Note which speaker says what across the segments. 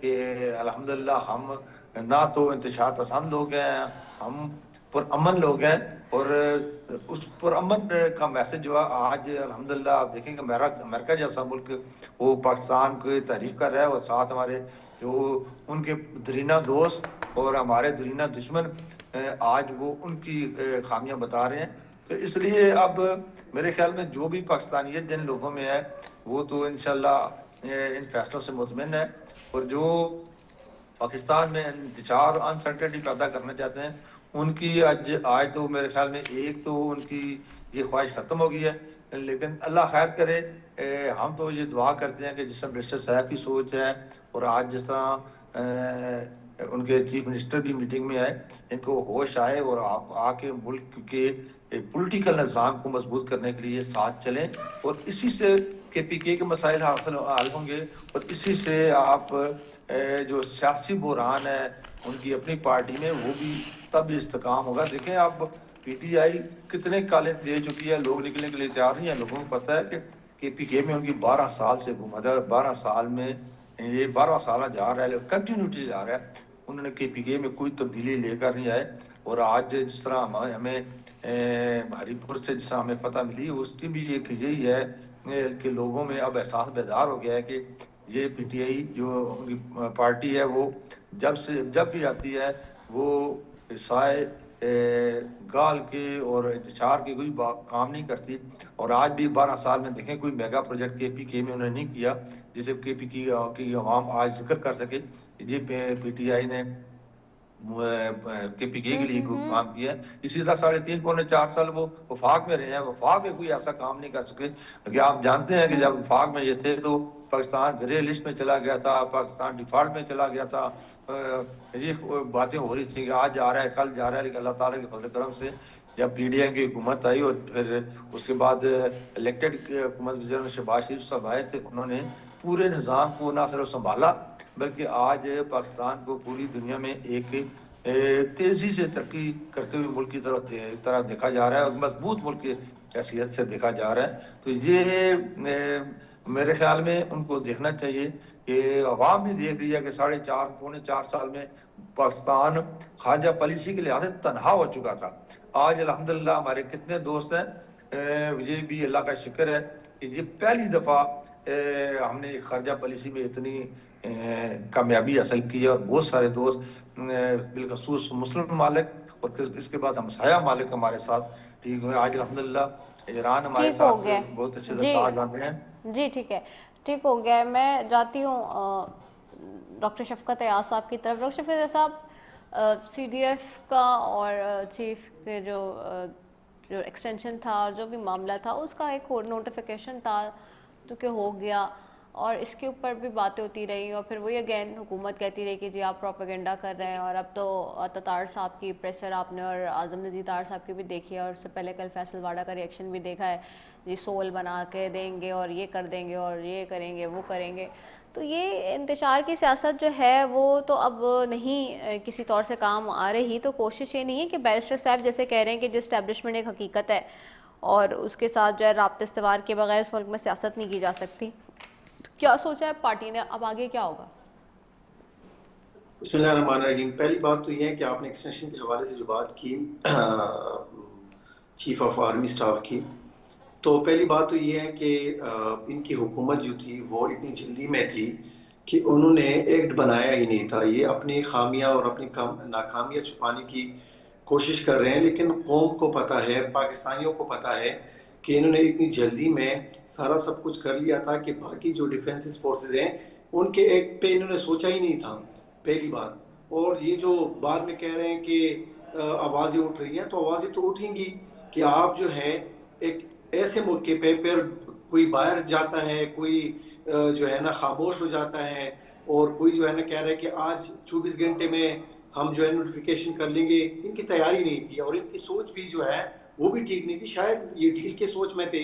Speaker 1: کہ الحمدللہ ہم نہ تو انتشار پسند لوگ ہیں، ہم پرامن لوگ ہیں، اور اس پرامن کا میسج جو ہے آج الحمدللہ آپ دیکھیں کہ امریکہ جیسا ملک وہ پاکستان کو تعریف کر رہا ہے، اور ساتھ ہمارے جو ان کے درینہ دوست اور ہمارے درینہ دشمن آج وہ ان کی خامیاں بتا رہے ہیں. تو اس لیے اب میرے خیال میں جو بھی پاکستانیت جن لوگوں میں ہے وہ تو انشاءاللہ ان فیصلوں سے مطمئن ہے، اور جو پاکستان میں انتشار اور انسرٹنٹی پیدا کرنا چاہتے ہیں ان کی آج تو میرے خیال میں ایک تو ان کی یہ خواہش ختم ہو گئی ہے. لیکن اللہ خیر کرے، ہم تو یہ دعا کرتے ہیں کہ جس طرح منسٹر صاحب کی سوچ ہے، اور آج جس طرح ان کے چیف منسٹر بھی میٹنگ میں آئے، ان کو ہوش آئے اور آ کے ملک کے پولیٹیکل نظام کو مضبوط کرنے کے لیے ساتھ چلیں، اور اسی سے کے پی کے مسائل حل ہوں گے، اور اسی سے آپ جو سیاسی بحران ہے ان کی اپنی پارٹی میں وہ بھی تب استحکام ہوگا. دیکھیں آپ پی ٹی آئی کتنے کالے دے چکی ہے، لوگ نکلنے کے لیے تیار نہیں ہیں. لوگوں کو پتہ ہے کہ کے پی کے میں ان کی 12 سال سے حکومت ہے، 12 سال میں یہ 12 سالہ جا رہا ہے، کنٹینیوٹی جا رہا ہے. انہوں نے کے پی کے میں کوئی تبدیلی لے کر نہیں آئے، اور آج جس طرح ہمیں ہری پور سے جس طرح ہمیں فتح ملی، اس کی بھی ایک یہی ہے کہ لوگوں میں اب احساس بیدار ہو گیا ہے کہ یہ پی ٹی آئی جو ان کی پارٹی ہے وہ جب بھی آتی ہے وہ سائے گال کے اور انتشار کے کوئی کام نہیں کرتی. اور آج بھی 12 سال میں دیکھیں کوئی میگا پروجیکٹ کے پی کے میں انہوں نے نہیں کیا جسے کے پی کی عوام آج ذکر کر سکے یہ پی ٹی آئی نے کے پی کے لیے کوئی کام کیا ہے. اسی طرح 3.5 پونے 4 سال وہ وفاق میں رہے ہیں، وفاق میں کوئی ایسا کام نہیں کر سکے. کہ آپ جانتے ہیں کہ جب وفاق میں یہ تھے تو پاکستان گرے لسٹ میں چلا گیا تھا، پاکستان ڈیفالٹ میں چلا گیا تھا، یہ باتیں ہو رہی تھیں کہ آج جا رہا ہے کل جا رہا ہے. لیکن اللہ تعالیٰ کے فضل کرم سے جب پی ڈی ایم کی حکومت آئی اور پھر اس کے بعد الیکٹڈ حکومت وزیر شہباز شریف صاحب آئے تھے، انہوں نے پورے نظام کو نہ صرف سنبھالا بلکہ آج پاکستان کو پوری دنیا میں ایک تیزی سے ترقی کرتے ہوئے ملک کی طرح دیکھا جا رہا ہے، اور مضبوط ملک کی حیثیت سے دیکھا جا رہا ہے. تو یہ میرے خیال میں ان کو دیکھنا چاہیے کہ عوام بھی دیکھ رہی ہے کہ 4.5 پونے 4 سال میں پاکستان خارجہ پالیسی کے لحاظ سے تنہا ہو چکا تھا. آج الحمدللہ ہمارے کتنے دوست ہیں، یہ بھی اللہ کا شکر ہے کہ یہ پہلی دفعہ ہم نے خارجہ پالیسی میں اتنی کامیابی حاصل کی ہے، اور بہت سارے دوست بالخصوص مسلم ممالک اور اس کے بعد ہمسایہ ممالک ہمارے ساتھ ٹھیک ہوئے. آج الحمدللہ ایران ہمارے ساتھ بہت اچھے سے ساتھ جاتے ہیں.
Speaker 2: جی ٹھیک ہے، ٹھیک ہو گیا. میں جاتی ہوں ڈاکٹر شفقت ایاز صاحب کی طرف. ڈاکٹر شفقت ایاز صاحب، سی ڈی ایف کا اور چیف کے جو ایکسٹینشن تھا اور جو بھی معاملہ تھا اس کا ایک نوٹیفیکیشن تھا جو کہ ہو گیا، اور اس کے اوپر بھی باتیں ہوتی رہی، اور پھر وہی اگین حکومت کہتی رہی کہ جی آپ پروپیگنڈا کر رہے ہیں. اور اب تو تتار صاحب کی پریسر آپ نے اور اعظم نذیر تار صاحب کی بھی دیکھی ہے، اور اس سے پہلے کل فیصل واڈا کا ریئیکشن بھی دیکھا ہے، جی سول بنا کے دیں گے اور یہ کر دیں گے اور یہ کریں گے وہ کریں گے. تو یہ انتشار کی سیاست جو ہے وہ تو اب نہیں کسی طور سے کام آ رہی. تو کوشش یہ نہیں ہے کہ بیرسٹر صاحب جیسے کہہ رہے ہیں کہ جو اسٹیبلشمنٹ ایک حقیقت ہے اور اس کے ساتھ جو ہے رابطہ استوار کے بغیر اس ملک میں سیاست نہیں کی جا سکتی. کیا سوچا ہے پارٹی نے، اب آگے کیا ہوگا؟
Speaker 3: بسم اللہ الرحمن الرحیم. پہلی بات تو یہ ہے کہ آپ نے ایکسٹینشن کے حوالے سے جو بات کی چیف آف آرمی اسٹاف کی، تو پہلی بات تو یہ ہے کہ ان کی حکومت جو تھی وہ اتنی جلدی میں تھی کہ انہوں نے ایکٹ بنایا ہی نہیں تھا. یہ اپنی خامیاں اور اپنی ناکامیاں چھپانے کی کوشش کر رہے ہیں، لیکن قوم کو پتہ ہے، پاکستانیوں کو پتہ ہے کہ انہوں نے اتنی جلدی میں سارا سب کچھ کر لیا تھا کہ باقی جو ڈیفینس فورسز ہیں ان کے ایکٹ پہ انہوں نے سوچا ہی نہیں تھا، پہلی بات. اور یہ جو بعد میں کہہ رہے ہیں کہ آوازیں اٹھ رہی ہیں، تو آوازیں تو اٹھیں گی کہ آپ جو ہے ایک ایسے موقع پہ پھر کوئی باہر جاتا ہے، کوئی جو ہے نا خاموش ہو جاتا ہے، اور کوئی جو ہے نا کہہ رہا ہے کہ آج 24 گھنٹے میں ہم جو ہے نوٹیفیکیشن کر لیں گے. ان کی تیاری نہیں تھی اور ان کی سوچ بھی جو ہے وہ بھی ٹھیک نہیں تھی، شاید یہ ڈھیل کے سوچ میں تھے.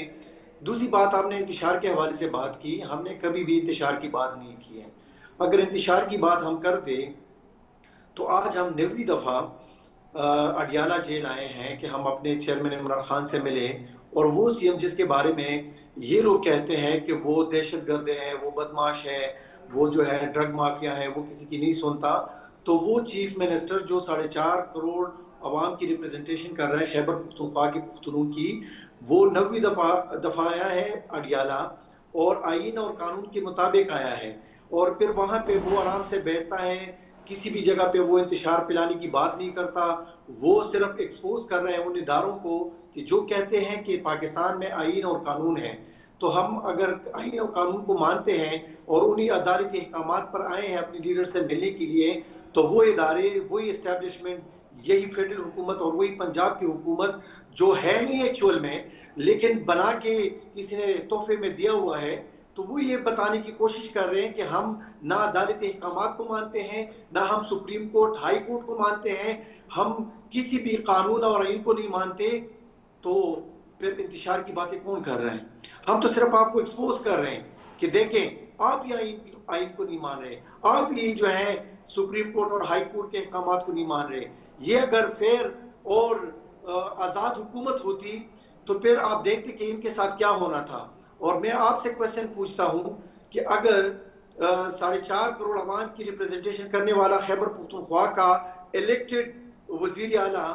Speaker 3: دوسری بات، آپ نے انتشار کے حوالے سے بات کی، ہم نے کبھی بھی انتشار کی بات نہیں کی ہے. اگر انتشار کی بات ہم کرتے تو آج ہم 9ویں دفعہ اڈیالہ جیل آئے ہیں کہ ہم اپنے چیئرمین عمران خان سے ملے، اور وہ سی ایم جس کے بارے میں یہ لوگ کہتے ہیں کہ وہ دہشت گرد ہیں، وہ بدماش ہیں، وہ جو ہے ڈرگ مافیا ہے وہ کسی کی نہیں سنتا. تو وہ چیف منسٹر جو 4.5 کروڑ عوام کی ریپرزنٹیشن کر رہے ہیں خیبر پختونخوا کی پختونوں کی, وہ 9ویں دفعہ آیا ہے اڈیالہ اور آئین اور قانون کے مطابق آیا ہے, اور پھر وہاں پہ وہ آرام سے بیٹھتا ہے, کسی بھی جگہ پہ وہ انتشار پھیلانے کی بات نہیں کرتا, وہ صرف ایکسپوز کر رہے ہیں ان اداروں کو کہ جو کہتے ہیں کہ پاکستان میں آئین اور قانون ہے. تو ہم اگر آئین اور قانون کو مانتے ہیں اور انہی ادارے کے احکامات پر آئے ہیں اپنی لیڈر سے ملنے کے لیے, تو وہ ادارے, وہی اسٹیبلشمنٹ, یہی فیڈرل حکومت اور وہی پنجاب کی حکومت جو ہے نہیں ایکچوئل میں لیکن بنا کے کسی نے تحفے میں دیا ہوا ہے, تو وہ یہ بتانے کی کوشش کر رہے ہیں کہ ہم نہ عدالتی احکامات کو مانتے ہیں, نہ ہم سپریم کورٹ, ہائی کورٹ کو مانتے ہیں, ہم کسی بھی قانون اور آئین کو نہیں مانتے. تو پھر انتشار کی باتیں کون کر رہے ہیں؟ ہم تو صرف آپ کو ایکسپوز کر رہے ہیں کہ دیکھیں آپ یہ آئین کو نہیں مان رہے, آپ یہ جو ہے سپریم کورٹ اور ہائی کورٹ کے احکامات کو نہیں مان رہے. یہ اگر فیئر اور آزاد حکومت ہوتی تو پھر آپ دیکھتے کہ ان کے ساتھ کیا ہونا تھا. اور میں آپ سے کویسچن پوچھتا ہوں کہ اگر 4.5 کروڑ عوام کی ریپرزنٹیشن کرنے والا خیبر پختونخوا کا الیکٹڈ وزیر اعلیٰ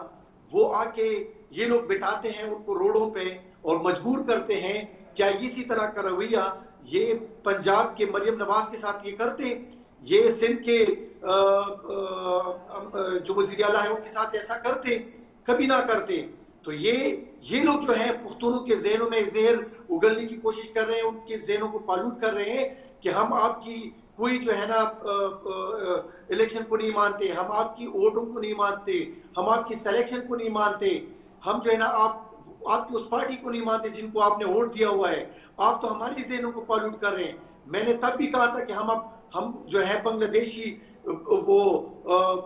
Speaker 3: وہ آ کے یہ لوگ بٹاتے ہیں ان کو روڈوں پہ اور مجبور کرتے ہیں, کیا اسی طرح کا رویہ یہ پنجاب کے مریم نواز کے ساتھ یہ کرتے, یہ سندھ کے جو وزیر اعلیٰ ہیں ان کے ساتھ ایسا کرتے؟ کبھی نہ کرتے. تو یہ لوگ جو ہیں پختونوں کے ذہنوں میں زہر اگلنے کی کوشش کر رہے ہیں, ان کے ذہنوں کو پالوٹ کر رہے ہیں کہ ہم آپ کی کوئی جو ہے نا الیکشن کو نہیں مانتے, ہم آپ کی ووٹوں کو نہیں مانتے, ہم آپ کی سلیکشن کو نہیں مانتے, ہم جو ہے نا آپ کی اس پارٹی کو نہیں مانتے جن کو آپ نے ووٹ دیا ہوا ہے. آپ تو ہماری ذہنوں کو پالوٹ کر رہے ہیں. میں نے تب بھی کہا تھا کہ ہم جو ہے بنگلہ دیشی وہ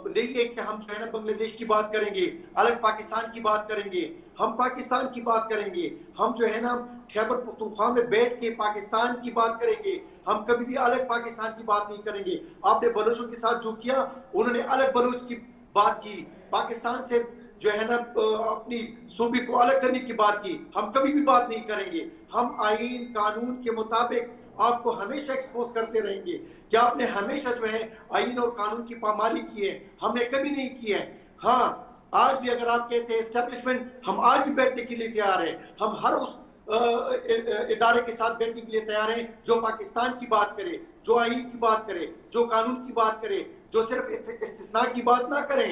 Speaker 3: نہیں ہے کہ ہم جو ہے نا بنگلہ دیش کی بات کریں گے, الگ پاکستان کی بات کریں گے, ہم پاکستان کی بات کریں گے, ہم جو ہے نا خیبر پختونخوا میں بیٹھ کے پاکستان کی بات کریں گے, ہم کبھی بھی الگ پاکستان کی بات نہیں کریں گے. آپ نے بلوچوں کے ساتھ جو کیا, انہوں نے الگ بلوچ کی بات کی, پاکستان سے جو ہے نا اپنی صوبے کو الگ کرنے کی بات کی. ہم کبھی بھی بات نہیں کریں گے. ہم آئین قانون کے مطابق آپ کو ہمیشہ ایکسپوز کرتے رہیں گے کہ آپ نے ہمیشہ جو ہے آئین اور قانون کی پامالی کی ہے, ہم نے کبھی نہیں کی ہے. ہاں آج بھی اگر آپ کہتے ہیں اسٹیبلشمنٹ, ہم آج بھی بیٹھنے کے لیے تیار ہیں, ہم ہر اس ادارے کے ساتھ بیٹھنے کے لیے تیار ہیں جو پاکستان کی بات کرے, جو آئین کی بات کرے, جو قانون کی بات کرے, جو صرف استثناء کی بات نہ کریں.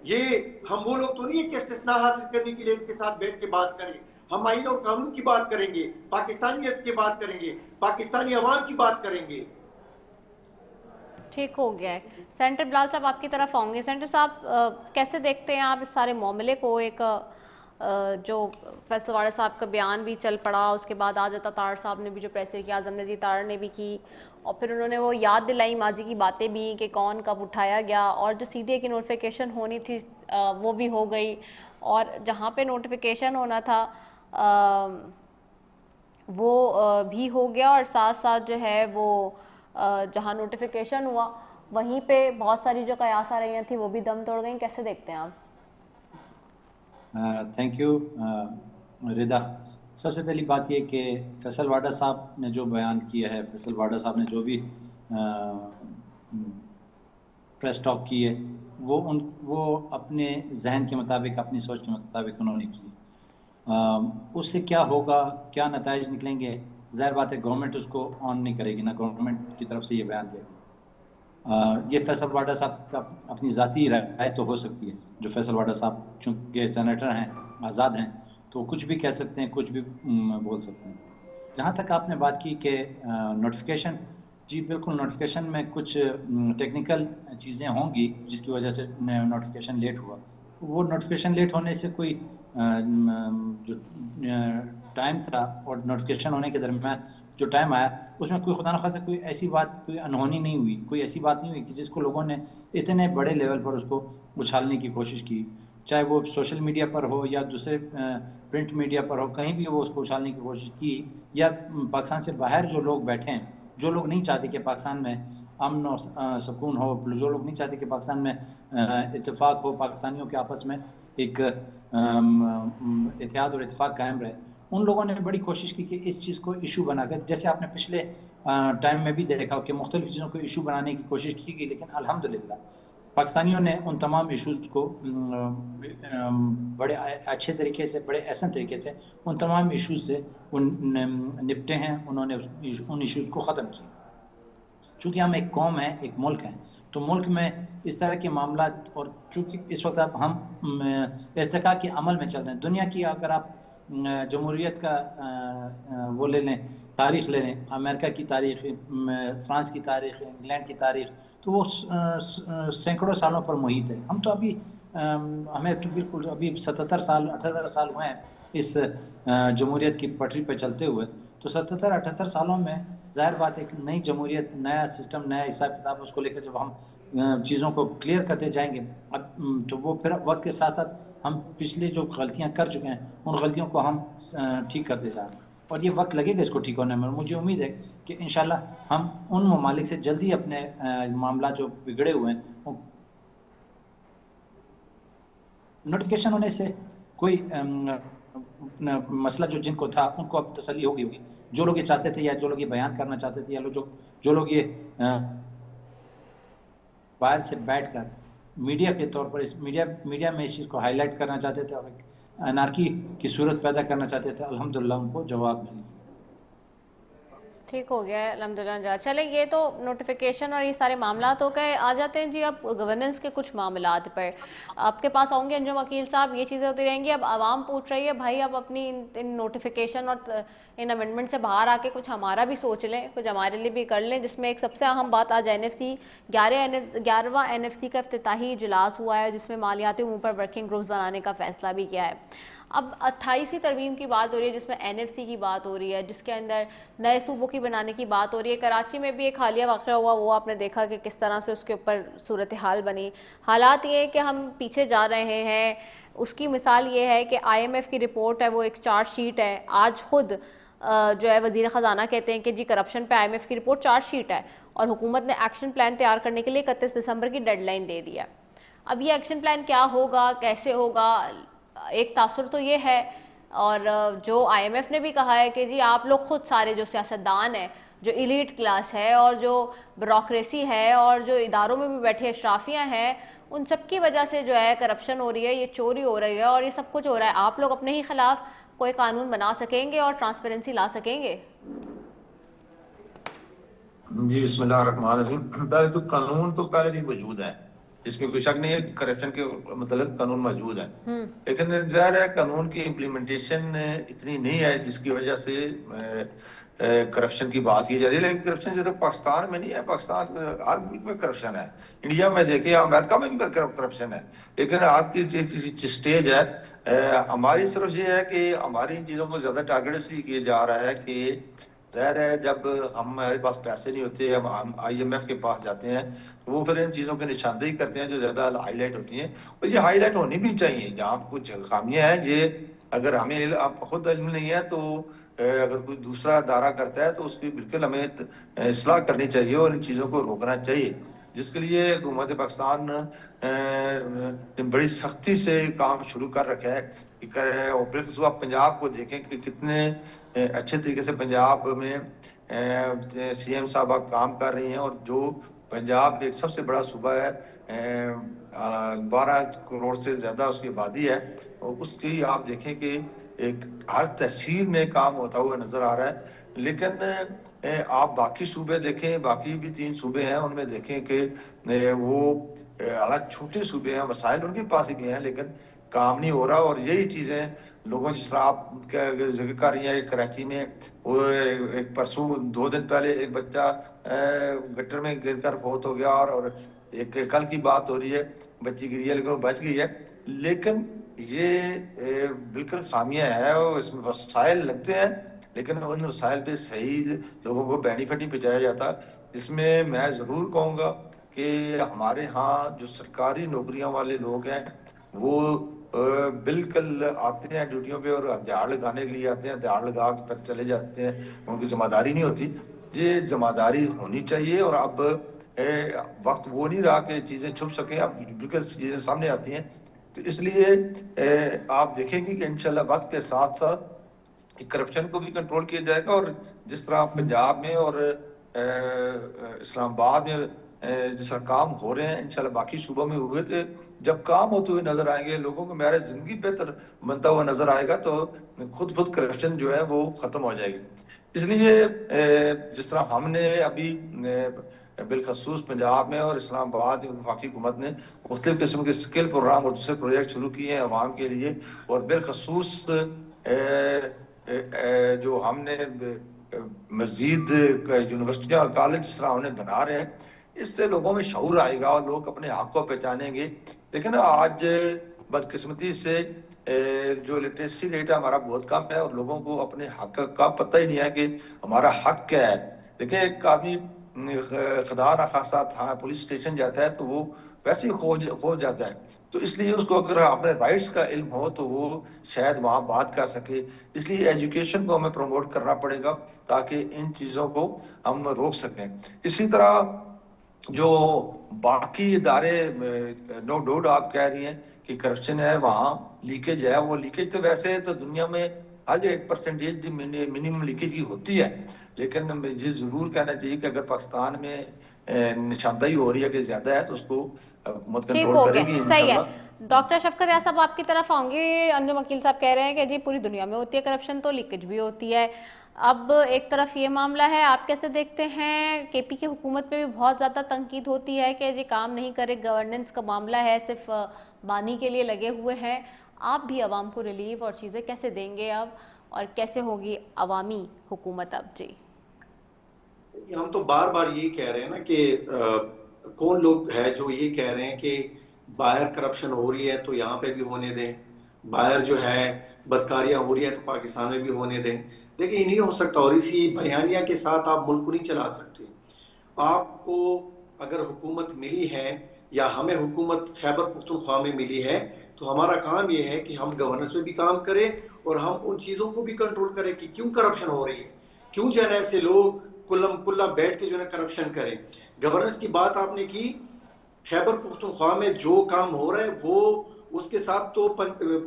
Speaker 3: یہ ہم وہ لوگ تو نہیں ہے کہ استثناء حاصل کرنے کے لیے ان کے ساتھ بیٹھ کے بات کریں. ہم آئین اور قانون کی بات کریں گے, پاکستانیت کی بات کریں گے, پاکستانی عوام کی بات کریں گے.
Speaker 2: ٹھیک ہو گیا ہے. سینٹر بلال صاحب آپ کی طرف آؤں گے. سینٹر صاحب کیسے دیکھتے ہیں آپ اس سارے معاملے کو؟ ایک جو فیصل واڑہ صاحب کا بیان بھی چل پڑا, اس کے بعد آج عطا تار صاحب نے بھی جو پریس کی, اعظم نذیر تارڑ نے بھی کی, اور پھر انہوں نے وہ یاد دلائی ماضی کی باتیں بھی کہ کون کب اٹھایا گیا, اور جو سی ڈی اے کی نوٹیفیکیشن ہونی تھی وہ بھی ہو گئی, اور جہاں پہ نوٹیفیکیشن ہونا تھا وہ بھی ہو گیا, اور ساتھ ساتھ جو ہے وہ جہاں نوٹیفیکیشن ہوا وہیں پہ بہت ساری جو قیاس آ رہی تھیں وہ بھی دم توڑ گئیں. کیسے دیکھتے ہیں آپ؟
Speaker 4: تھینک یو ردا. سب سے پہلی بات یہ کہ فیصل واڑہ صاحب نے جو بیان کیا ہے, فیصل واڑہ صاحب نے جو بھی پریس ٹاک کی ہے وہ اپنے ذہن کے مطابق, اپنی سوچ کے مطابق انہوں نے کی. اس سے کیا ہوگا, کیا نتائج نکلیں گے, ظاہر بات ہے گورنمنٹ اس کو آن نہیں کرے گی, نہ گورنمنٹ کی طرف سے یہ بیان دیا. یہ فیصل واڑہ صاحب کا اپنی ذاتی رائے تو ہو سکتی ہے, جو فیصل واڑہ صاحب چونکہ سینیٹر ہیں, آزاد ہیں, تو کچھ بھی کہہ سکتے ہیں, کچھ بھی بول سکتے ہیں. جہاں تک آپ نے بات کی کہ نوٹیفیکیشن, جی بالکل نوٹیفیکیشن میں کچھ ٹیکنیکل چیزیں ہوں گی جس کی وجہ سے نوٹیفیکیشن لیٹ ہوا. وہ نوٹیفیکیشن لیٹ ہونے سے کوئی جو ٹائم تھا اور نوٹیفیکیشن ہونے کے درمیان جو ٹائم آیا اس میں کوئی خدا نخواستہ کوئی ایسی بات, کوئی انہونی نہیں ہوئی, کوئی ایسی بات نہیں ہوئی کہ جس کو لوگوں نے اتنے بڑے لیول پر اس کو اچھالنے کی کوشش کی, چاہے وہ سوشل میڈیا پر ہو یا دوسرے پرنٹ میڈیا پر ہو, کہیں بھی وہ اس کو اچھالنے کی کوشش کی, یا پاکستان سے باہر جو لوگ بیٹھے ہیں, جو لوگ نہیں چاہتے کہ پاکستان میں امن و سکون ہو, جو لوگ نہیں چاہتے کہ پاکستان میں اتفاق ہو, پاکستانیوں کے آپس میں ایک اتحاد اور اتفاق قائم رہے, ان لوگوں نے بڑی کوشش کی کہ اس چیز کو ایشو بنا کر، جیسے آپ نے پچھلے ٹائم میں بھی دیکھا کہ مختلف چیزوں کو ایشو بنانے کی کوشش کی گئی، لیکن الحمدللہ پاکستانیوں نے ان تمام ایشوز کو بڑے اچھے طریقے سے، بڑے احسن طریقے سے ان تمام ایشوز سے نپٹے ہیں، انہوں نے ان ایشوز کو ختم کیا۔ چونکہ ہم ایک قوم ہیں، ایک ملک ہیں، تو ملک میں اس طرح کے معاملات، اور چونکہ اس وقت اب ہم ارتقاء کے عمل میں چل رہے ہیں، دنیا کی اگر آپ جمہوریت کا وہ لے لیں، تاریخ لے لیں، امریکہ کی تاریخ، فرانس کی تاریخ، انگلینڈ کی تاریخ، تو وہ سینکڑوں سالوں پر محیط ہے۔ ہم تو ابھی ہمیں تو بالکل ابھی 77 سال 78 سال ہوئے ہیں اس جمہوریت کی پٹری پہ چلتے ہوئے، تو 77-78 سالوں میں ظاہر بات ہے کہ نئی جمہوریت، نیا سسٹم، نیا حساب کتاب، اس کو لے کر جب ہم چیزوں کو کلیئر کرتے جائیں گے اب تو وہ پھر وقت کے ساتھ ساتھ ہم پچھلے جو غلطیاں کر چکے ہیں ان غلطیوں کو ہم ٹھیک کرتے جا رہے ہیں، اور یہ وقت لگے گا اس کو ٹھیک ہونے میں۔ مجھے امید ہے کہ انشاءاللہ ہم ان ممالک سے جلدی اپنے معاملات جو بگڑے ہوئے ہیں، نوٹیفیکیشن ہونے سے کوئی مسئلہ جو جن کو تھا ان کو اب تسلی ہوگی، جو لوگ یہ چاہتے تھے یا جو لوگ یہ بیان کرنا چاہتے تھے، یا جو لوگ یہ باہر سے بیٹھ کر میڈیا کے طور پر میڈیا میں اس چیز کو ہائی لائٹ کرنا چاہتے تھے اور ایک انارکی کی صورت پیدا کرنا چاہتے تھے، الحمدللہ ان کو جواب مل گیا۔
Speaker 2: ٹھیک ہو گیا ہے الحمدللہ۔ چلیں یہ تو نوٹیفیکیشن اور یہ سارے معاملات ہو گئے، آ جاتے ہیں جی اب گورننس کے کچھ معاملات پر۔ آپ کے پاس آؤں گے انجم وکیل صاحب، یہ چیزیں ہوتی رہیں گی۔ اب عوام پوچھ رہی ہے بھائی اب اپنی ان نوٹیفیکیشن اور ان امینڈمنٹ سے باہر آ کے کچھ ہمارا بھی سوچ لیں، کچھ ہمارے لیے بھی کر لیں، جس میں ایک سب سے اہم بات آج NFC 11واں NFC کا افتتاحی اجلاس ہوا ہے، جس میں مالیاتی امور پر ورکنگ گروپس بنانے کا فیصلہ بھی کیا ہے۔ اب 28ویں ترمیم کی بات ہو رہی ہے، جس میں NFC کی بات ہو رہی ہے، جس کے اندر نئے صوبوں کی بنانے کی بات ہو رہی ہے۔ کراچی میں بھی ایک حالیہ واقعہ ہوا، وہ آپ نے دیکھا کہ کس طرح سے اس کے اوپر صورتحال بنی۔ حالات یہ ہے کہ ہم پیچھے جا رہے ہیں۔ اس کی مثال یہ ہے کہ IMF کی رپورٹ ہے، وہ ایک چارج شیٹ ہے۔ آج خود جو ہے وزیر خزانہ کہتے ہیں کہ جی کرپشن پہ IMF کی رپورٹ چارج شیٹ ہے، اور حکومت نے ایکشن پلان تیار کرنے کے لیے 31 دسمبر کی ڈیڈ لائن دے دیا۔ اب یہ ایکشن پلان کیا ہوگا، کیسے ہوگا، ایک تاثر تو یہ ہے، اور جو IMF نے بھی کہا ہے کہ جی آپ لوگ خود سارے جو سیاستدان ہیں، جو ایلیٹ کلاس ہے اور جو بیوروکریسی ہے اور جو اداروں میں بھی بیٹھے اشرافیاں ہیں، ان سب کی وجہ سے جو ہے کرپشن ہو رہی ہے، یہ چوری ہو رہی ہے اور یہ سب کچھ ہو رہا ہے۔ آپ لوگ اپنے ہی خلاف کوئی قانون بنا سکیں گے اور ٹرانسپیرنسی لا سکیں گے؟
Speaker 1: جی بسم اللہ الرحمن الرحیم۔ پہلے تو قانون تو پہلے بھی موجود ہے، اس میں کوئی شک نہیں ہے کہ کرپشن کے متعلق قانون موجود ہے، لیکن ظاہر ہے قانون کی امپلیمنٹیشن اتنی نہیں ہے جس کی وجہ سے کرپشن کی بات کی جا رہی ہے۔ لیکن کرپشن صرف پاکستان میں نہیں ہے، پاکستان ہر ملک میں کرپشن ہے، انڈیا میں دیکھیں، امریکہ میں بھی کرپشن ہے، لیکن آج کی سٹیج ہے ہماری صرف یہ ہے کہ ہماری ان چیزوں کو زیادہ ٹارگیٹ اس لیے کیا جا رہا ہے کہ ظاہر ہے جب ہمارے پاس پیسے نہیں ہوتے، ہم IMF کے پاس جاتے ہیں تو وہ پھر ان چیزوں کی نشاندہی کرتے ہیں جو زیادہ ہائی لائٹ ہوتی ہیں، اور یہ ہائی لائٹ ہونی بھی چاہیے۔ جہاں کچھ خامیاں ہیں، یہ اگر ہمیں خود علم نہیں ہے تو اگر کوئی دوسرا ادارہ کرتا ہے تو اس کی بالکل ہمیں اصلاح کرنی چاہیے اور ان چیزوں کو روکنا چاہیے، جس کے لیے حکومت پاکستان بڑی سختی سے کام شروع کر رکھا ہے۔ آپریشن صوبہ پنجاب کو دیکھیں کہ کتنے اچھے طریقے سے پنجاب میں CM صاحبہ کام کر رہی ہیں، اور جو پنجاب ایک سب سے بڑا صوبہ ہے، 12 کروڑ سے زیادہ اس کی آبادی ہے، اور اس کی آپ دیکھیں کہ ایک ہر تحصیل میں کام ہوتا ہوا نظر آ رہا ہے۔ لیکن آپ باقی صوبے دیکھیں، باقی بھی 3 صوبے ہیں، ان میں دیکھیں کہ وہ حالانکہ چھوٹے صوبے ہیں، وسائل ان کے پاس بھی ہیں، لیکن کام نہیں ہو رہا۔ اور یہی چیزیں لوگوں جس طرح آپ ذکر کر رہی ہیں، کراچی میں وہ ایک پرسوں 2 دن پہلے ایک بچہ گٹر میں گر کر فوت ہو گیا، اور ایک کل کی بات ہو رہی ہے بچی گری ہے لیکن وہ بچ گئی ہے، لیکن یہ بالکل خامیاں ہیں، اور اس میں وسائل لگتے ہیں لیکن ان وسائل پہ صحیح لوگوں کو بینیفٹ نہیں پہنچایا جاتا۔ اس میں میں ضرور کہوں گا کہ ہمارے ہاں جو سرکاری نوکریاں والے لوگ ہیں وہ بالکل آتے ہیں ڈیوٹیوں پہ اور دیہڑ لگانے کے لیے آتے ہیں، دیہڑ لگا کے پھر چلے جاتے ہیں، ان کی ذمہ داری نہیں ہوتی۔ یہ ذمہ داری ہونی چاہیے، اور اب وقت وہ نہیں رہا کہ چیزیں چھپ سکیں، اب بالکل چیزیں سامنے آتی ہیں، تو اس لیے آپ دیکھیں گے کہ انشاءاللہ وقت کے ساتھ ساتھ کہ کرپشن کو بھی کنٹرول کیا جائے گا، اور جس طرح پنجاب میں اور اسلام آباد میں جس طرح کام ہو رہے ہیں انشاءاللہ باقی صوبوں میں ہوئے تھے، جب کام ہوتے ہوئے نظر آئیں گے، لوگوں کو معیار زندگی بہتر بنتا ہوا نظر آئے گا، تو خود کرپشن جو ہے وہ ختم ہو جائے گی۔ اس لیے جس طرح ہم نے ابھی بالخصوص پنجاب میں اور اسلام آباد میں وفاقی حکومت نے مختلف قسم کے اسکل پروگرام اور دوسرے پروجیکٹ شروع کیے ہیں عوام کے لیے، اور بالخصوص جو ہم نے مزید یونیورسٹیاں اور کالج جس طرح انہیں بنا رہے ہیں، اس سے لوگوں میں شعور آئے گا اور لوگ اپنے حق کو پہچانیں گے۔ لیکن آج بدقسمتی سے جو لٹریسی ریٹ ہے ہمارا بہت کم ہے، اور لوگوں کو اپنے حق کا پتہ ہی نہیں ہے کہ ہمارا حق کیا ہے۔ دیکھیں ایک آدمی خدا نخواستہ تھا پولیس اسٹیشن جاتا ہے تو وہ ویسے ہی کھو جاتا ہے، تو اس لیے اس کو اگر اپنے رائٹس کا علم ہو تو وہ شاید وہاں بات کر سکے۔ اس لیے ایجوکیشن کو ہمیں پروموٹ کرنا پڑے گا تاکہ ان چیزوں کو ہم روک سکیں۔ اسی طرح جو باقی ادارے نو ڈاؤٹ آپ کہہ رہی ہیں کہ کرپشن ہے، وہاں لیکیج ہے، وہ لیکیج تو ویسے تو دنیا میں ہر 1% منیمم لیکیج کی ہوتی ہے، لیکن مجھے ضرور کہنا چاہیے کہ اگر پاکستان میں نشاندہی ہو رہی ہے کہ زیادہ ہے تو اس کو حکومت
Speaker 2: ٹھیک
Speaker 1: کنٹرول
Speaker 2: ہو
Speaker 1: کرے
Speaker 2: گیا،
Speaker 1: گی
Speaker 2: صحیح ہے۔
Speaker 1: انشاءاللہ۔
Speaker 2: ڈاکٹر شفقت ریاض صاحب آپ کی طرف آؤں گی۔ انجم وکیل صاحب کہہ رہے ہیں کہ جی پوری دنیا میں ہوتی ہے کرپشن، تو لیکیج بھی ہوتی ہے۔ اب ایک طرف یہ معاملہ ہے، آپ کیسے دیکھتے ہیں؟ کے پی کی حکومت پہ بھی بہت زیادہ تنقید ہوتی ہے کہ جی کام نہیں کرے، گورننس کا معاملہ ہے، صرف بانی کے لیے لگے ہوئے ہیں۔ آپ بھی عوام کو ریلیف اور چیزیں کیسے دیں گے اب، اور کیسے ہوگی عوامی حکومت اب؟ جی
Speaker 3: ہم تو بار بار یہی کہہ رہے ہیں نا کہ کون لوگ ہے جو یہ کہہ رہے ہیں کہ باہر کرپشن ہو رہی ہے تو یہاں پہ بھی ہونے دیں، باہر جو ہے بدکاریاں ہو رہی ہے تو پاکستان میں بھی ہونے دیں۔ لیکن یہ نہیں ہو سکتا، اور اسی بیانیہ کے ساتھ آپ ملک کو نہیں چلا سکتے۔ آپ کو اگر حکومت ملی ہے یا ہمیں حکومت خیبر پختونخوا میں ملی ہے تو ہمارا کام یہ ہے کہ ہم گورننس میں بھی کام کریں اور ہم ان چیزوں کو بھی کنٹرول کریں کہ کیوں کرپشن ہو رہی ہے، کیوں جو ہے نا ایسے لوگ کلم کلہ بیٹھ کے جو ہے کرپشن کریں۔ گورننس کی بات آپ نے کی، خیبر پختونخوا میں جو کام ہو رہا ہے وہ اس کے ساتھ تو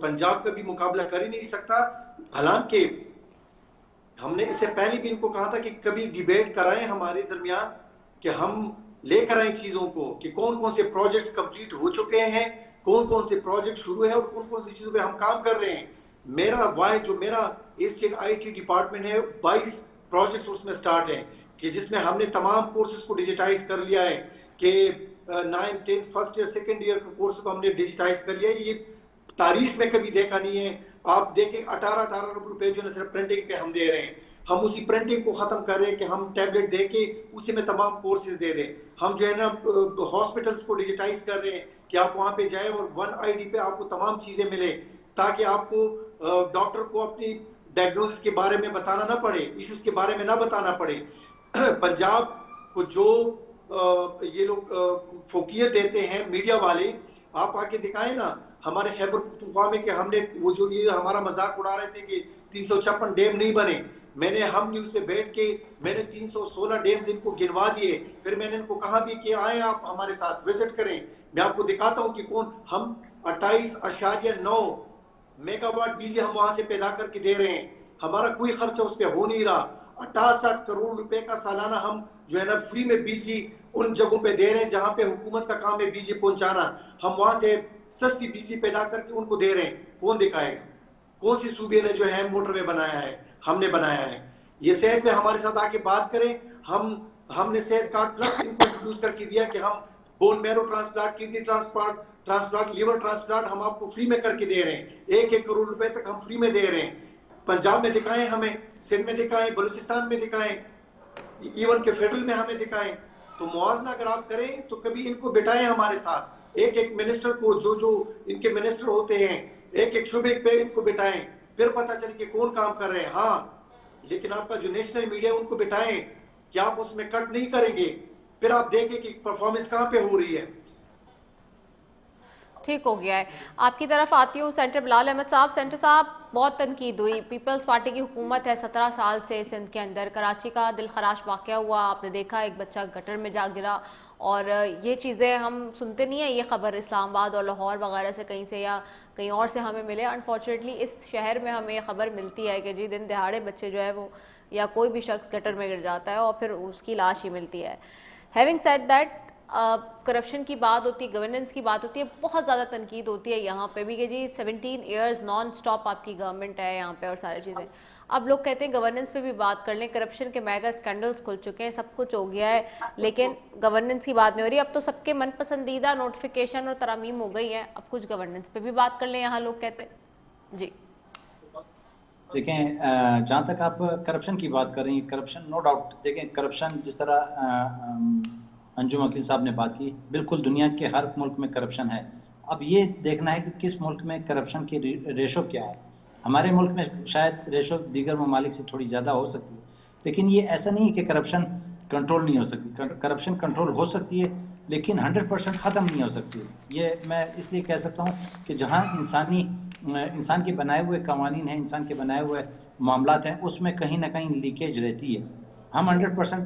Speaker 3: پنجاب کا بھی مقابلہ کر ہی نہیں سکتا۔ حالانکہ ہم نے اس سے پہلے بھی ان کو کہا تھا کہ کبھی ڈیبیٹ کرائیں ہمارے درمیان، کہ ہم لے کر آئیں چیزوں کو کہ کون کون سے پروجیکٹس کمپلیٹ ہو چکے ہیں، کون کون سے پروجیکٹ شروع ہیں اور کون کون سی چیزوں پہ ہم کام کر رہے ہیں۔ میرا واحد جو میرا ایشین آئی ٹی ڈپارٹمنٹ ہے 22 پروجیکٹس اس میں سٹارٹ ہیں، کہ جس میں ہم نے تمام کورسز کو ڈیجیٹائز کر لیا ہے، کہ 9th 10th first year second year کے کورس کو ہم نے ڈیجیٹائز کر لیا ہے۔ یہ تاریخ میں کبھی دیکھا نہیں ہے۔ آپ دیکھیں 18 ارب روپے جو صرف پرنٹنگ پہ ہم دے رہے ہیں، ہم اسی پرنٹنگ کو ختم کر رہے ہیں کہ ہم ٹیبلٹ دے کے اسی میں تمام کورسز دے رہے ہیں۔ ہم جو ہے نا ہاسپٹلس کو ڈیجیٹائز کر رہے ہیں کہ آپ وہاں پہ جائیں اور 1 ID پہ آپ کو تمام چیزیں ملیں، تاکہ آپ کو ڈاکٹر کو اپنی ڈائگنوسس کے بارے میں بتانا نہ پڑے، ایشوز کے بارے میں نہ بتانا پڑے۔ پنجاب کو جو یہ لوگ فوقیت دیتے ہیں میڈیا والے، آپ آ کے دکھائیں نا ہمارے خیبر پختونخوا میں کہ ہم نے وہ جو یہ ہمارا مذاق اڑا رہے تھے کہ 356 ڈیم نہیں بنے، میں نے ہم نیوز پہ بیٹھ کے میں نے 316 ڈیمز ان کو گنوا دیے، پھر میں نے ان کو کہا بھی کہ آئیں آپ ہمارے ساتھ وزٹ کریں، میں آپ کو دکھاتا ہوں کہ کون ہم 28.9 میگا واٹ بجلی ہم وہاں سے پیدا کر کے دے رہے ہیں، ہمارا کوئی خرچہ اس پہ ہو نہیں رہا۔ 68 کروڑ روپے کا سالانہ ہم جو ہے نا فری میں بجلی ان جگہوں پہ دے رہے ہیں جہاں پہ حکومت کا کام ہے بجلی پہنچانا، ہم وہاں سے سستی بجلی پیدا کر کے ان کو دے رہے ہیں۔ کون دکھائے گا؟ کون سی صوبے نے جو ہے موٹر وے بنایا ہے؟ ہم نے بنایا ہے۔ یہ صحت پہ ہمارے ساتھ آ کے بات کریں، ہم نے صحت کارڈ پلس ان کو انٹروڈیوس کر کے دیا کہ ہم bone marrow transplant, kidney transplant, liver transplant ہم آپ کو فری میں کر کے دے رہے ہیں، 1 کروڑ روپے تک ہم فری میں دے رہے ہیں۔ پنجاب میں دکھائیں، ہمیں سندھ میں دکھائیں، بلوچستان میں دکھائیں، ایون کہ فیڈرل میں ہمیں دکھائیں۔ تو موازنہ اگر آپ کریں تو کبھی ان کو بٹائیں ہمارے ساتھ، ایک منسٹر کو جو ان کے منسٹر ہوتے ہیں ایک شعبے پہ ان کو بٹائیں، پھر پتہ چلے کہ کون کام کر رہے ہیں۔ ہاں لیکن آپ کا جو نیشنل میڈیا ان کو بٹائیں کہ آپ اس میں کٹ نہیں کریں گے، پھر آپ دیکھیں کہ پرفارمنس کہاں پہ ہو رہی ہے۔
Speaker 2: ٹھیک ہو گیا ہے. آپ کی طرف آتی ہوں سینٹر بلال احمد صاحب. سینٹر صاحب بہت تنقید ہوئی, پیپلز پارٹی کی حکومت ہے 17 سال سے سندھ کے اندر, کراچی کا دل خراش واقعہ ہوا, آپ نے دیکھا ایک بچہ گٹر میں جا گرا, اور یہ چیزیں ہم سنتے نہیں ہیں, یہ خبر اسلام آباد اور لاہور وغیرہ سے کہیں سے یا کہیں اور سے ہمیں ملے. انفارچونیٹلی اس شہر میں ہمیں یہ خبر ملتی ہے کہ جی دن دہاڑے بچے جو ہے وہ یا کوئی بھی شخص گٹر میں گر جاتا ہے اور پھر اس کی لاش ہی ملتی ہے. ہیونگ سیڈ دیٹ, کرپشن کی بات ہوتی ہے, گورننس کی بات ہوتی ہے, بہت زیادہ تنقید ہوتی ہے یہاں پہ بھی کہ جی 17 ایئرز نان سٹاپ آپ کی گورنمنٹ ہے یہاں پہ اور ساری چیزیں. اب لوگ کہتے ہیں گورننس پہ بھی بات کر لیں, کرپشن کے میگا اسکینڈلز کھل چکے ہیں, سب کچھ ہو گیا ہے, لیکن گورننس کی بات نہیں ہو رہی. اب تو سب کے من پسندیدہ نوٹیفیکیشن اور ترامیم ہو گئی ہیں, اب کچھ گورننس پہ بھی بات کر لیں یہاں لوگ کہتے ہیں. جی
Speaker 4: دیکھیں, جہاں تک آپ کرپشن کی بات کر رہی ہیں, کرپشن نو ڈاؤٹ, دیکھیں کرپشن جس طرح انجم وکیل صاحب نے بات کی, بالکل دنیا کے ہر ملک میں کرپشن ہے. اب یہ دیکھنا ہے کہ کس ملک میں کرپشن کی ریشو کیا ہے. ہمارے ملک میں شاید ریشو دیگر ممالک سے تھوڑی زیادہ ہو سکتی ہے, لیکن یہ ایسا نہیں ہے کہ کرپشن کنٹرول نہیں ہو سکتی. کرپشن کنٹرول ہو سکتی ہے لیکن 100% ختم نہیں ہو سکتی. یہ میں اس لیے کہہ سکتا ہوں کہ جہاں انسان کے بنائے ہوئے قوانین ہیں, انسان کے بنائے ہوئے معاملات ہیں, اس میں کہیں نہ کہیں لیکیج رہتی ہے. ہم 100%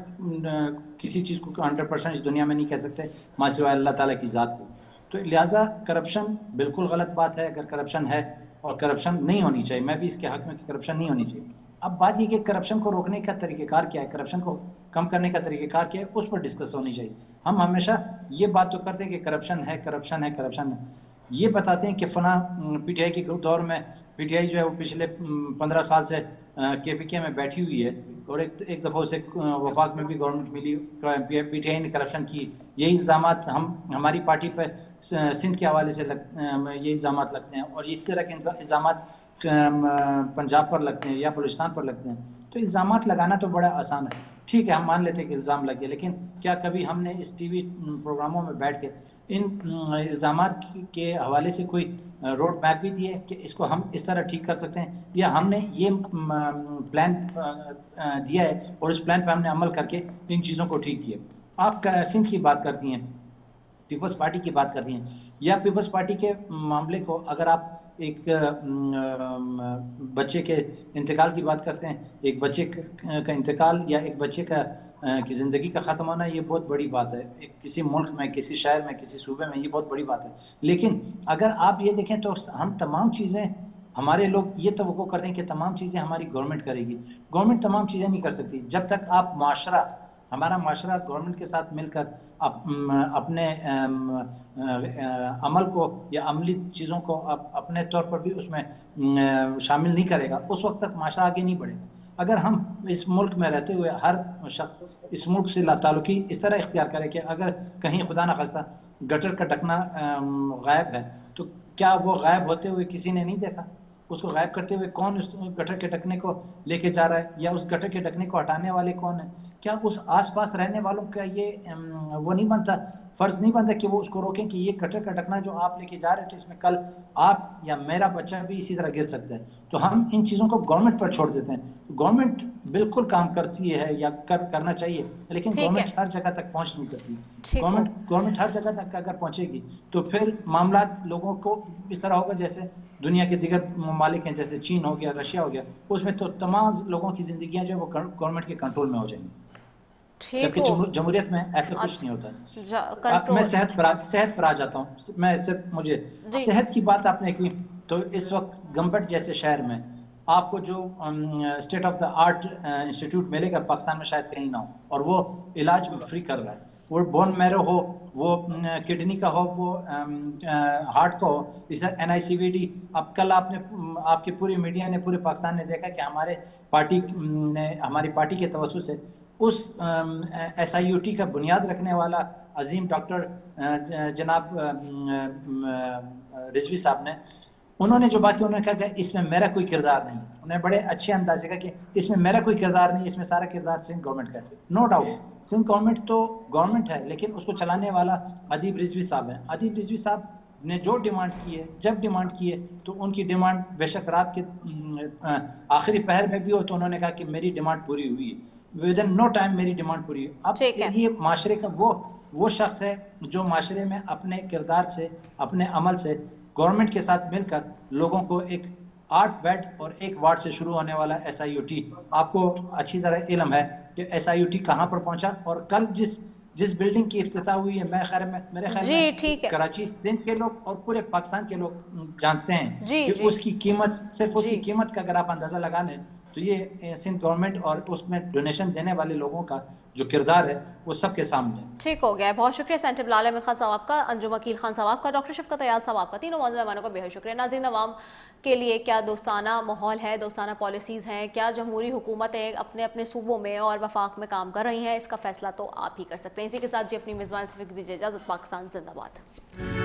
Speaker 4: کسی چیز کو 100% اس دنیا میں نہیں کہہ سکتے ماں سوائے اللہ تعالیٰ کی ذات کو. تو لہٰذا کرپشن بالکل غلط بات ہے اگر کرپشن ہے, اور کرپشن نہیں ہونی چاہیے. میں بھی اس کے حق میں کہ کرپشن نہیں ہونی چاہیے. اب بات یہ کہ کرپشن کو روکنے کا طریقہ کار کیا ہے, کرپشن کو کم کرنے کا طریقہ کار کیا ہے, اس پر ڈسکس ہونی چاہیے. ہم ہمیشہ یہ بات تو کرتے ہیں کہ کرپشن ہے, کرپشن ہے, کرپشن ہے. یہ بتاتے ہیں کہ فلاں پی ٹی آئی کے دور میں پی ٹی آئی جو ہے وہ پچھلے 15 سال سے کے پی کے میں بیٹھی ہوئی ہے, اور ایک دفعہ اسے وفاق میں بھی گورنمنٹ ملی, پی ٹی آئی نے کرپشن کی. یہی الزامات ہماری پارٹی پہ سندھ کے حوالے سے یہ الزامات لگتے ہیں, اور اس طرح کے الزامات پنجاب پر لگتے ہیں یا بلوچستان پر لگتے ہیں. تو الزامات لگانا تو بڑا آسان ہے, ٹھیک ہے ہم مان لیتے ہیں کہ الزام لگے, لیکن کیا کبھی ہم نے اس ٹی وی پروگراموں میں بیٹھ کے ان الزامات کے حوالے سے کوئی روڈ میپ بھی دی ہے کہ اس کو ہم اس طرح ٹھیک کر سکتے ہیں, یا ہم نے یہ پلان دیا ہے اور اس پلان پہ ہم نے عمل کر کے ان چیزوں کو ٹھیک کیا. آپ سندھ کی بات کرتی ہیں, پیپلز پارٹی کی بات کرتی ہیں, یا پیپلز پارٹی کے معاملے کو اگر آپ ایک بچے کے انتقال کی بات کرتے ہیں, ایک بچے کا انتقال یا ایک بچے کی زندگی کا ختم ہونا, یہ بہت بڑی بات ہے کسی ملک میں, کسی شہر میں, کسی صوبے میں, یہ بہت بڑی بات ہے. لیکن اگر آپ یہ دیکھیں تو ہم تمام چیزیں, ہمارے لوگ یہ توقع کرتے ہیں کہ تمام چیزیں ہماری گورنمنٹ کرے گی. گورنمنٹ تمام چیزیں نہیں کر سکتی. جب تک آپ ہمارا معاشرہ گورنمنٹ کے ساتھ مل کر اپنے عمل کو یا عملی چیزوں کو اپنے طور پر بھی اس میں شامل نہیں کرے گا, اس وقت تک معاشرہ آگے نہیں بڑھے گا. اگر ہم اس ملک میں رہتے ہوئے ہر شخص اس ملک سے لاتعلقی اس طرح اختیار کرے کہ اگر کہیں خدا نخواستہ گٹر کا ڈھکنا غائب ہے, تو کیا وہ غائب ہوتے ہوئے کسی نے نہیں دیکھا؟ اس کو غائب کرتے ہوئے کون اس گٹر کے ڈھکنے کو لے کے جا رہا ہے, یا اس گٹر کے ڈھکنے کو ہٹانے والے کون ہیں؟ کیا اس آس پاس رہنے والوں کا یہ وہ نہیں بنتا, فرض نہیں بنتا کہ وہ اس کو روکیں کہ یہ گٹر کا ڈھکنا جو آپ لے کے جا رہے تھے اس میں کل آپ یا میرا بچہ بھی اسی طرح گر سکتا ہے. تو ہم ان چیزوں کو گورنمنٹ پر چھوڑ دیتے ہیں. گورنمنٹ بالکل کام کرتی ہے یا کرنا چاہیے, لیکن گورنمنٹ ہر جگہ تک پہنچ نہیں سکتی. گورنمنٹ ہر جگہ تک اگر پہنچے گی تو پھر معاملات لوگوں کو اس طرح ہوگا جیسے دنیا کے دیگر ممالک ہیں, جیسے چین ہو گیا, رشیا ہو گیا, اس میں تو تمام لوگوں کی زندگیاں جو ہے وہ گورنمنٹ کے کنٹرول میں ہو جائیں گی. جبکہ جمہوریت میں ایسا کچھ نہیں ہوتا. میں صحت پر آ جاتا ہوں. میں صرف مجھے صحت کی بات آپ نے کی, تو اس وقت گمبٹ جیسے شہر میں آپ کو جو state of the art institute ملے گا پاکستان میں شاید کہیں نہ ہو, اور وہ علاج فری کر رہا ہے. وہ بون میرو ہو, وہ کڈنی کا ہو, وہ ہارٹ کا ہو, اس طرح NICVD. اب کل آپ کی پوری میڈیا نے, پورے پاکستان نے دیکھا کہ ہماری پارٹی کے توسط سے اس SIUT کا بنیاد رکھنے والا عظیم ڈاکٹر جناب رضوی صاحب نے, انہوں نے جو بات کی, انہوں نے کہا کہ اس میں میرا کوئی کردار نہیں. انہوں نے بڑے اچھے انداز سے کہا کہ اس میں میرا کوئی کردار نہیں, اس میں سارا کردار سندھ گورنمنٹ کا ہے. نو ڈاؤٹ سندھ گورنمنٹ تو گورنمنٹ ہے, لیکن اس کو چلانے والا ادیب رضوی صاحب ہیں. ادیب رضوی صاحب نے جو ڈیمانڈ کی ہے, جب ڈیمانڈ کی ہے, تو ان کی ڈیمانڈ بے شک رات کے آخری پہر میں بھی ہو تو انہوں نے کہا کہ میری ڈیمانڈ پوری ہوئی ہے, ود ان نو ٹائم میری ڈیمانڈ پوری ہے. اب یہ معاشرے کا وہ شخص ہے جو معاشرے میں اپنے کردار سے اپنے عمل سے گورنمنٹ کے ساتھ مل کر لوگوں کو ایک 8 بیڈ اور 1 وارڈ سے شروع ہونے والا SIUT، آپ کو اچھی طرح علم ہے کہ SIUT کہاں پر پہنچا، اور کل جس بلڈنگ کی افتتاح ہوئی ہے میرے خیال میں کراچی سندھ کے لوگ اور پورے پاکستان کے لوگ جانتے ہیں کہ اس کی قیمت، صرف اس کی قیمت کا اگر آپ اندازہ لگا لیں تو یہ سندھ گورنمنٹ اور اس میں ڈونیشن دینے والے لوگوں کا جو کردار ہے وہ سب کے سامنے ہے۔
Speaker 2: ٹھیک ہو گیا، بہت شکریہ سینٹر بلال احمد خان صاحب آپ کا، انجم وکیل خان صاحب آپ کا، ڈاکٹر شفقت ایاز صاحب آپ کا، تینوں معزز مہمانوں کا بہت شکریہ۔ ناظرین، عوام کے لیے کیا دوستانہ ماحول ہے، دوستانہ پالیسیز ہیں، کیا جمہوری حکومتیں اپنے اپنے صوبوں میں اور وفاق میں کام کر رہی ہیں، اس کا فیصلہ تو آپ ہی کر سکتے ہیں۔ اسی کے ساتھ اپنی میزبان سے دیجیے اجازت۔ پاکستان زندہ باد۔